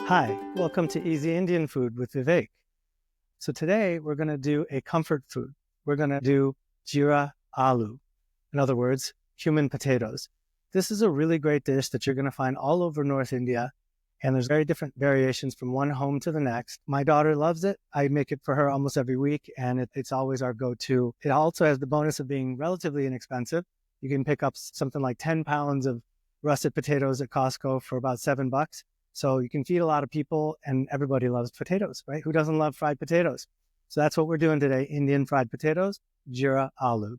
Hi, welcome to Easy Indian Food with Vivek. So today we're going to do a comfort food. We're going to do jeera aloo. In other words, cumin potatoes. This is a really great dish that you're going to find all over North India, and there's very different variations from one home to the next. My daughter loves it. I make it for her almost every week, and it's always our go-to. It also has the bonus of being relatively inexpensive. You can pick up something like 10 pounds of russet potatoes at Costco for about $7. So you can feed a lot of people, and everybody loves potatoes, right? Who doesn't love fried potatoes? So that's what we're doing today, Indian fried potatoes, jeera aloo.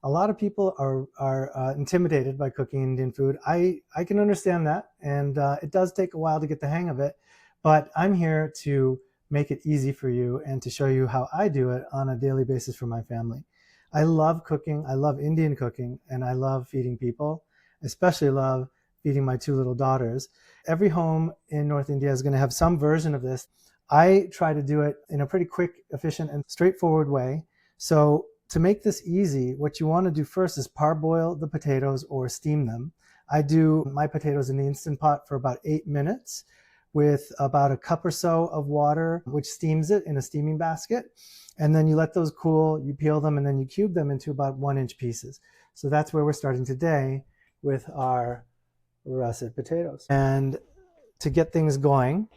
A lot of people are intimidated by cooking Indian food. I can understand that, and it does take a while to get the hang of it, but I'm here to make it easy for you and to show you how I do it on a daily basis for my family. I love cooking. I love Indian cooking, and I love feeding people. I especially love feeding my two little daughters. Every home in North India is going to have some version of this. I try to do it in a pretty quick, efficient, and straightforward way. So to make this easy, what you want to do first is parboil the potatoes or steam them. I do my potatoes in the Instant Pot for about 8 minutes with about a cup or so of water, which steams it in a steaming basket. And then you let those cool, you peel them, and then you cube them into about 1-inch pieces. So that's where we're starting today with our russet potatoes. And to get things going,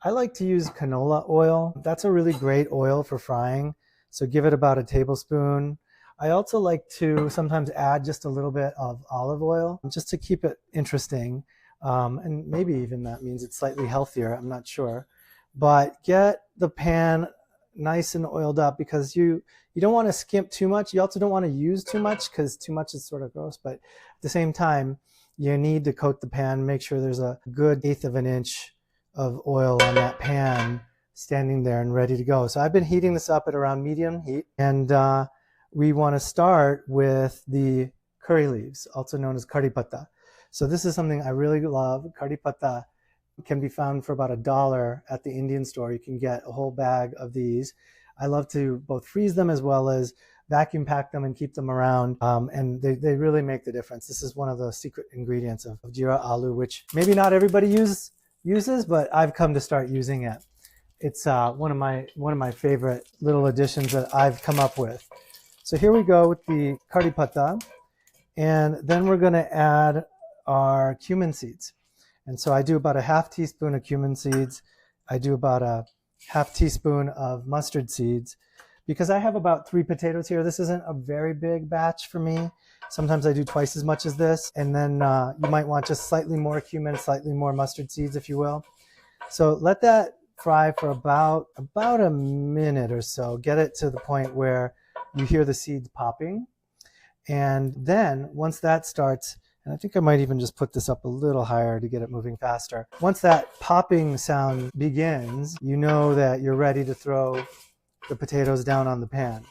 I like to use canola oil. That's a really great oil for frying. So give it about a tablespoon. I also like to sometimes add just a little bit of olive oil just to keep it interesting. And maybe even that means it's slightly healthier. I'm not sure. But get the pan nice and oiled up because you don't want to skimp too much. You also don't want to use too much because too much is sort of gross. But at the same time, you need to coat the pan, make sure there's a good 1/8 of an inch of oil on that pan standing there and ready to go. So I've been heating this up at around medium heat, and we want to start with the curry leaves, also known as kari patta. So this is something I really love. Kari patta can be found for about $1 at the Indian store. You can get a whole bag of these. I love to both freeze them as well as vacuum pack them and keep them around, and they really make the difference. This is one of the secret ingredients of jeera aloo, which maybe not everybody uses, but I've come to start using it. It's one of my favorite little additions that I've come up with. So here we go with the kari patta, and then we're going to add our cumin seeds. And so I do about a 1/2 teaspoon of cumin seeds. I do about a 1/2 teaspoon of mustard seeds. Because I have about 3 potatoes here, this isn't a very big batch for me. Sometimes I do twice as much as this. And then you might want just slightly more cumin, slightly more mustard seeds, if you will. So let that fry for about a minute or so. Get it to the point where you hear the seeds popping. And then once that starts, and I think I might even just put this up a little higher to get it moving faster. Once that popping sound begins, you know that you're ready to throw the potatoes down on the pan.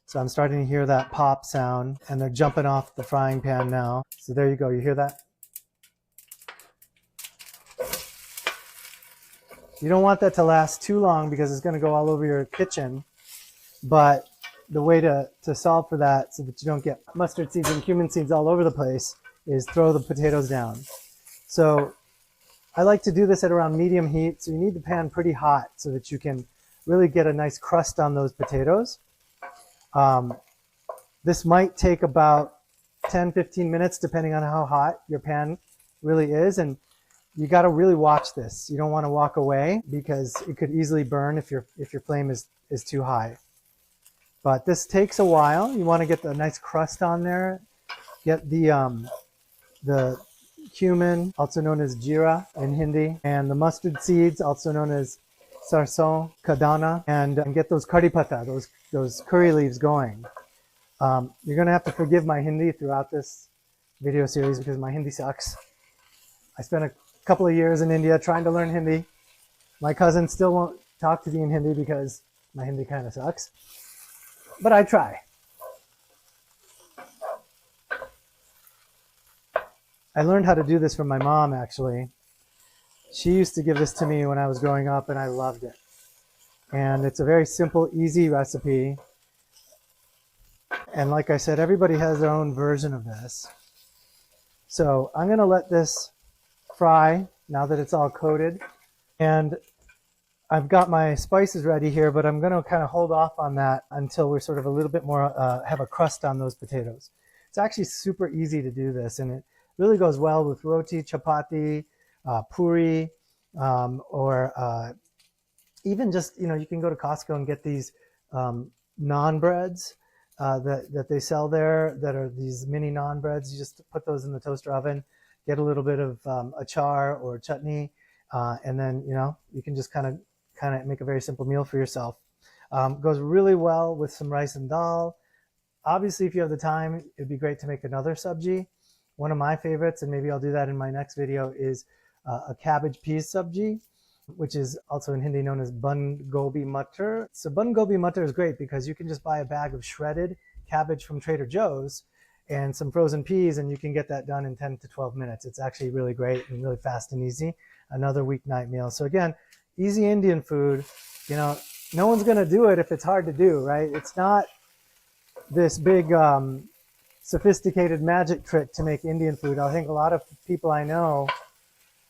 So I'm starting to hear that pop sound, and they're jumping off the frying pan now. So there you go. You hear that? You don't want that to last too long because it's going to go all over your kitchen. But the way to solve for that so that you don't get mustard seeds and cumin seeds all over the place is throw the potatoes down. So I like to do this at around medium heat. So you need the pan pretty hot so that you can really get a nice crust on those potatoes. This might take about 10-15 minutes depending on how hot your pan really is, and you got to really watch this. You don't want to walk away because it could easily burn if your flame is too high. But this takes a while. You want to get the nice crust on there. Get the cumin, also known as jeera in Hindi, and the mustard seeds, also known as sarson kadana, and get those kari patta, those curry leaves going. You're going to have to forgive my Hindi throughout this video series because my Hindi sucks. I spent a couple of years in India trying to learn Hindi. My cousin still won't talk to me in Hindi because my Hindi kind of sucks. But I try. I learned how to do this from my mom, actually. She used to give this to me when I was growing up, and I loved it. And it's a very simple, easy recipe. And like I said, everybody has their own version of this. So I'm going to let this fry now that it's all coated. And I've got my spices ready here, but I'm going to kind of hold off on that until we're sort of a little bit more, have a crust on those potatoes. It's actually super easy to do this, and it really goes well with roti, chapati, puri, or even just, you can go to Costco and get these naan breads that they sell there that are these mini naan breads. You just put those in the toaster oven, get a little bit of achar or chutney, and then, you can just kind of make a very simple meal for yourself. Goes really well with some rice and dal. Obviously, if you have the time, it'd be great to make another sabji. One of my favorites, and maybe I'll do that in my next video, is a cabbage peas sabji, which is also in Hindi known as bun gobi mutter. So bun gobi mutter is great because you can just buy a bag of shredded cabbage from Trader Joe's and some frozen peas, and you can get that done in 10 to 12 minutes. It's actually really great and really fast and easy. Another weeknight meal. So again, easy Indian food. No one's going to do it if it's hard to do, right? It's not this big sophisticated magic trick to make Indian food. I think a lot of people I know,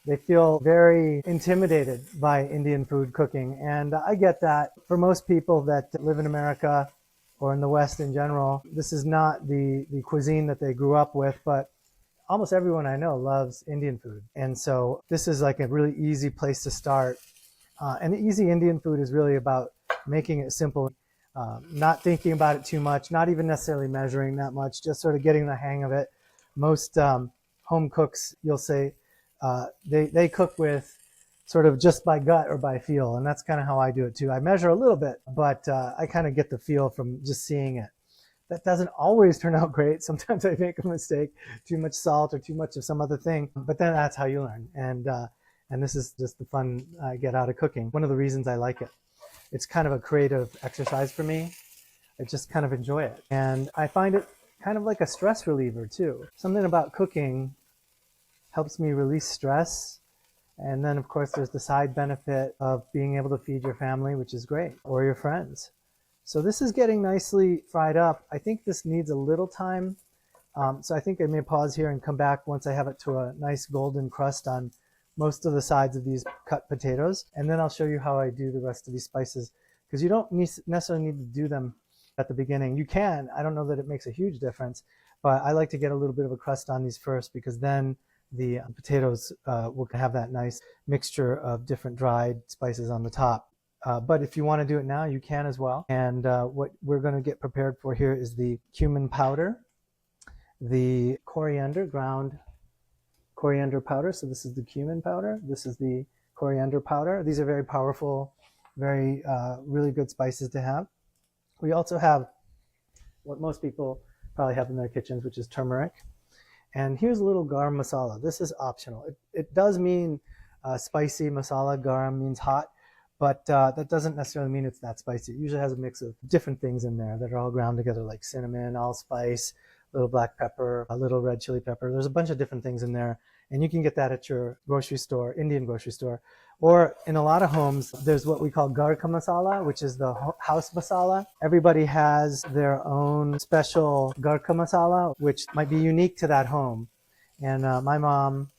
they feel very intimidated by Indian food cooking. And I get that. For most people that live in America or in the West in general, this is not the cuisine that they grew up with, but almost everyone I know loves Indian food. And so this is like a really easy place to start. And easy Indian food is really about making it simple, not thinking about it too much, not even necessarily measuring that much, just sort of getting the hang of it. Most home cooks, you'll say, they cook with sort of just by gut or by feel. And that's kind of how I do it too. I measure a little bit, but I kind of get the feel from just seeing it. That doesn't always turn out great. Sometimes I make a mistake, too much salt or too much of some other thing, but then that's how you learn. And this is just the fun I get out of cooking. One of the reasons I like it. It's kind of a creative exercise for me. I just kind of enjoy it. And I find it kind of like a stress reliever too. Something about cooking helps me release stress. And then of course there's the side benefit of being able to feed your family, which is great, or your friends. So this is getting nicely fried up. I think this needs a little time. So I think I may pause here and come back once I have it to a nice golden crust on most of the sides of these cut potatoes. And then I'll show you how I do the rest of these spices, because you don't necessarily need to do them at the beginning. You can. I don't know that it makes a huge difference, but I like to get a little bit of a crust on these first, because then the potatoes will have that nice mixture of different dried spices on the top. But if you want to do it now, you can as well. And what we're going to get prepared for here is the cumin powder, the coriander, ground coriander powder. So this is the cumin powder. This is the coriander powder. These are very powerful, very really good spices to have. We also have what most people probably have in their kitchens, which is turmeric. And here's a little garam masala. This is optional. It does mean spicy masala. Garam means hot. But that doesn't necessarily mean it's that spicy. It usually has a mix of different things in there that are all ground together, like cinnamon, allspice, a little black pepper, a little red chili pepper. There's a bunch of different things in there. And you can get that at your grocery store, Indian grocery store. Or in a lot of homes, there's what we call garka masala, which is the house masala. Everybody has their own special garka masala, which might be unique to that home. And my mom,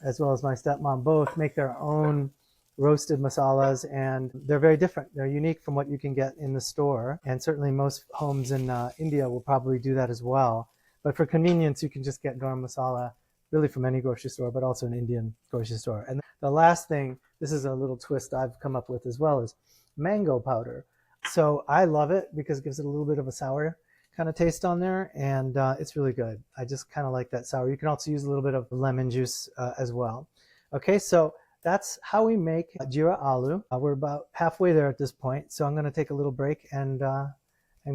as well as my stepmom, both make their own roasted masalas, and they're very different. They're unique from what you can get in the store, and certainly most homes in India will probably do that as well. But for convenience, you can just get garam masala really from any grocery store, but also an Indian grocery store. And the last thing, this is a little twist I've come up with as well, is mango powder. So I love it because it gives it a little bit of a sour kind of taste on there, and it's really good. I just kind of like that sour. You can also use a little bit of lemon juice as well. Okay, so that's how we make jeera aloo. We're about halfway there at this point, so I'm going to take a little break and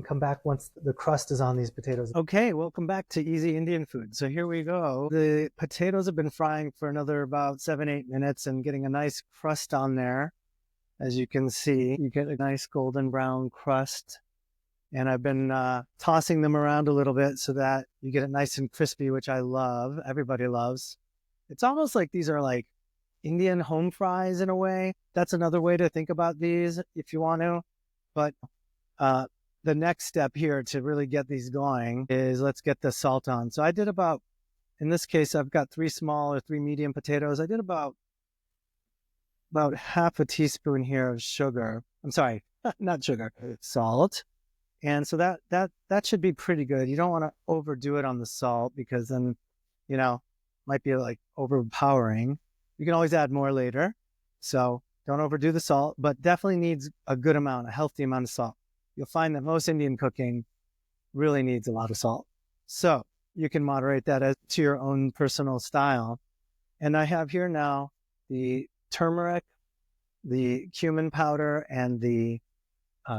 come back once the crust is on these potatoes. Okay, welcome back to Easy Indian Food. So here we go. The potatoes have been frying for another about 7-8 minutes and getting a nice crust on there. As you can see, you get a nice golden brown crust. And I've been tossing them around a little bit so that you get it nice and crispy, which I love. Everybody loves. It's almost like these are like Indian home fries in a way. That's another way to think about these if you want to. But the next step here to really get these going is let's get the salt on. So I did about, in this case, I've got 3 small or 3 medium potatoes. I did about about half a teaspoon here of sugar. I'm sorry, not sugar, salt. And so that should be pretty good. You don't want to overdo it on the salt because then, might be like overpowering. You can always add more later. So don't overdo the salt, but definitely needs a good amount, a healthy amount of salt. You'll find that most Indian cooking really needs a lot of salt. So you can moderate that as to your own personal style. And I have here now the turmeric, the cumin powder, and the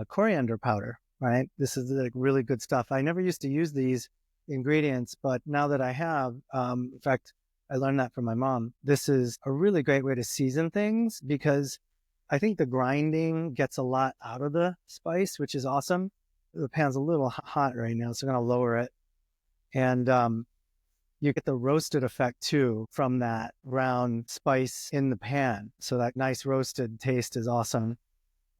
coriander powder, right? This is like really good stuff. I never used to use these ingredients, but now that I have, in fact, I learned that from my mom. This is a really great way to season things because I think the grinding gets a lot out of the spice, which is awesome. The pan's a little hot right now, so I'm going to lower it. And you get the roasted effect too from that brown spice in the pan. So that nice roasted taste is awesome.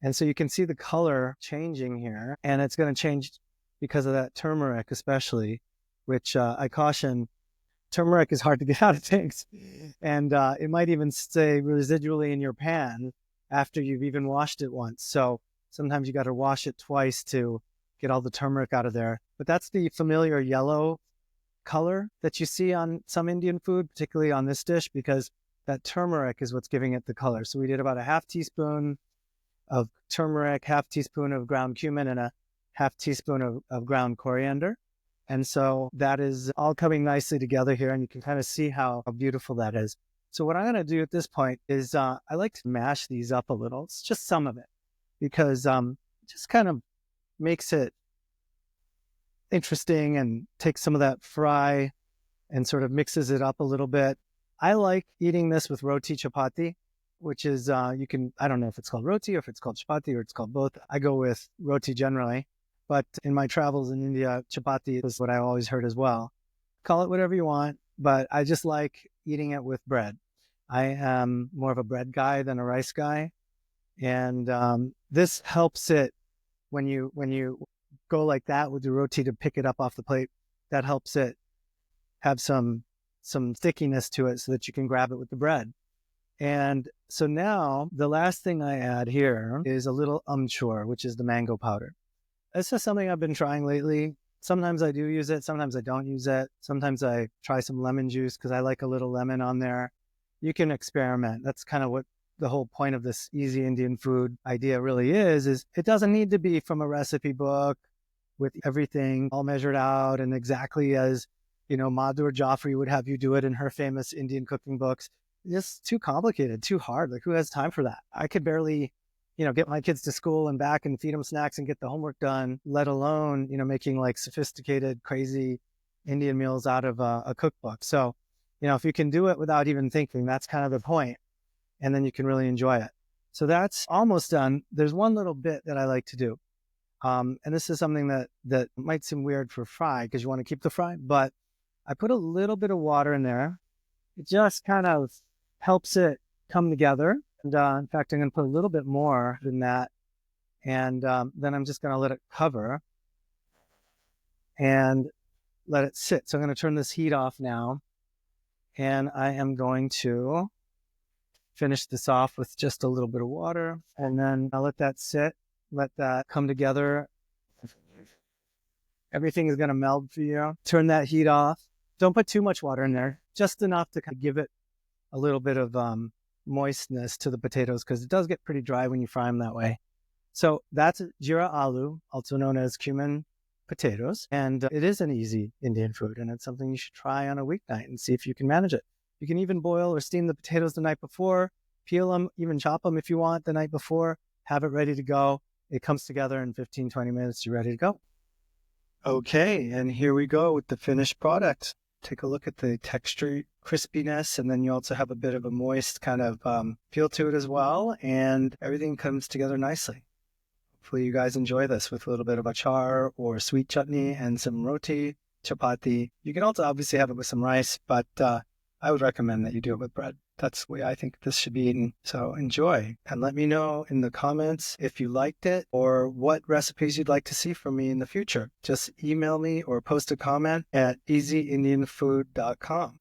And so you can see the color changing here, and it's going to change because of that turmeric, especially, which I caution, turmeric is hard to get out of things. And it might even stay residually in your pan after you've even washed it once. So sometimes you got to wash it twice to get all the turmeric out of there. But that's the familiar yellow color that you see on some Indian food, particularly on this dish, because that turmeric is what's giving it the color. So we did about a half teaspoon of turmeric, half teaspoon of ground cumin, and a half teaspoon of ground coriander. And so that is all coming nicely together here, and you can kind of see how beautiful that is. So what I'm going to do at this point is I like to mash these up a little. It's just some of it because it just kind of makes it interesting and takes some of that fry and sort of mixes it up a little bit. I like eating this with roti chapati, which is, I don't know if it's called roti or if it's called chapati or it's called both. I go with roti generally, but in my travels in India, chapati is what I always heard as well. Call it whatever you want, but I just like eating it with bread. I am more of a bread guy than a rice guy. And this helps it when you go like that with the roti to pick it up off the plate, that helps it have some stickiness to it so that you can grab it with the bread. And so now the last thing I add here is a little amchur, which is the mango powder. This is something I've been trying lately. Sometimes I do use it. Sometimes I don't use it. Sometimes I try some lemon juice because I like a little lemon on there. You can experiment. That's kind of what the whole point of this easy Indian food idea really is it doesn't need to be from a recipe book with everything all measured out and exactly as, Madhur Jaffrey would have you do it in her famous Indian cooking books. It's too complicated, too hard. Like, who has time for that? I could barely, get my kids to school and back and feed them snacks and get the homework done, let alone, making like sophisticated, crazy Indian meals out of a cookbook. So, if you can do it without even thinking, that's kind of the point. And then you can really enjoy it. So that's almost done. There's one little bit that I like to do. And this is something that might seem weird for fry because you want to keep the fry, but I put a little bit of water in there. It just kind of helps it come together. And in fact, I'm going to put a little bit more than that. And then I'm just going to let it cover and let it sit. So I'm going to turn this heat off now. And I am going to finish this off with just a little bit of water. And then I'll let that sit, let that come together. Everything is going to meld for you. Turn that heat off. Don't put too much water in there, just enough to kind of give it a little bit of moistness to the potatoes because it does get pretty dry when you fry them that way. So that's jeera aloo, also known as cumin potatoes. And it is an easy Indian food, and it's something you should try on a weeknight and see if you can manage it. You can even boil or steam the potatoes the night before, peel them, even chop them if you want the night before, have it ready to go. It comes together in 15, 20 minutes. You're ready to go. Okay, and here we go with the finished product. Take a look at the texture, crispiness, and then you also have a bit of a moist kind of feel to it as well, and everything comes together nicely. Hopefully you guys enjoy this with a little bit of achar or sweet chutney and some roti, chapati. You can also obviously have it with some rice, but I would recommend that you do it with bread. That's the way I think this should be eaten. So enjoy, and let me know in the comments if you liked it or what recipes you'd like to see from me in the future. Just email me or post a comment at easyindianfood.com.